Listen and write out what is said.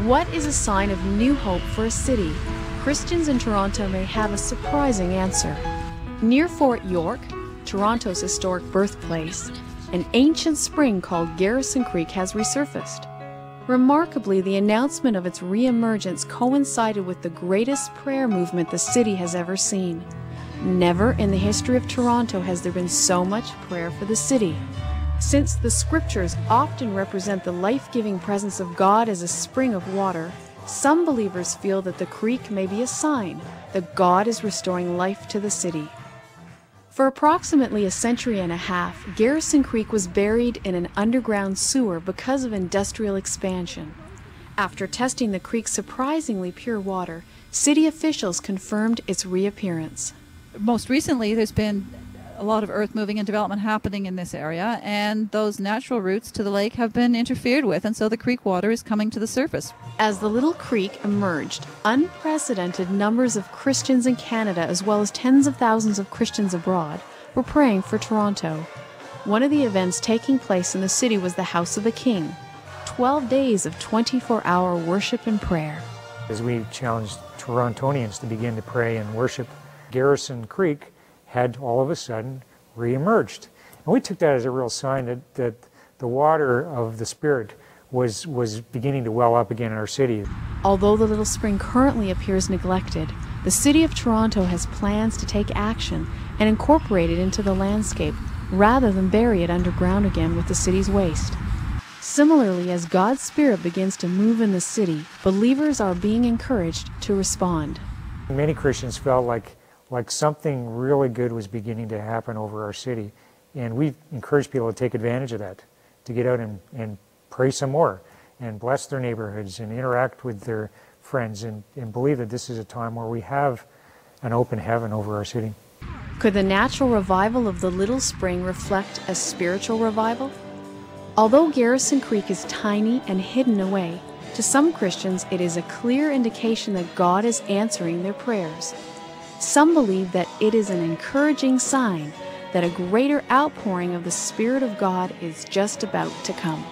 What is a sign of new hope for a city? Christians in Toronto may have a surprising answer. Near Fort York, Toronto's historic birthplace, an ancient spring called Garrison Creek has resurfaced. Remarkably, the announcement of its re-emergence coincided with the greatest prayer movement the city has ever seen. Never in the history of Toronto has there been so much prayer for the city. Since the scriptures often represent the life-giving presence of God as a spring of water, some believers feel that the creek may be a sign that God is restoring life to the city. For approximately a century and a half, Garrison Creek was buried in an underground sewer because of industrial expansion. After testing the creek's surprisingly pure water, city officials confirmed its reappearance. Most recently, there's been a lot of earth moving and development happening in this area, and those natural routes to the lake have been interfered with, and so the creek water is coming to the surface. As the little creek emerged, unprecedented numbers of Christians in Canada, as well as tens of thousands of Christians abroad, were praying for Toronto. One of the events taking place in the city was the House of the King, 12 days of 24-hour worship and prayer. As we challenged Torontonians to begin to pray and worship, Garrison Creek had all of a sudden re-emerged. And we took that as a real sign that the water of the Spirit was beginning to well up again in our city. Although the little spring currently appears neglected, the City of Toronto has plans to take action and incorporate it into the landscape rather than bury it underground again with the city's waste. Similarly, as God's Spirit begins to move in the city, believers are being encouraged to respond. Many Christians felt like something really good was beginning to happen over our city, and we encourage people to take advantage of that, to get out and pray some more and bless their neighborhoods and interact with their friends and believe that this is a time where we have an open heaven over our city. Could the natural revival of the little spring reflect a spiritual revival? Although Garrison Creek is tiny and hidden away, to some Christians it is a clear indication that God is answering their prayers. Some believe that it is an encouraging sign that a greater outpouring of the Spirit of God is just about to come.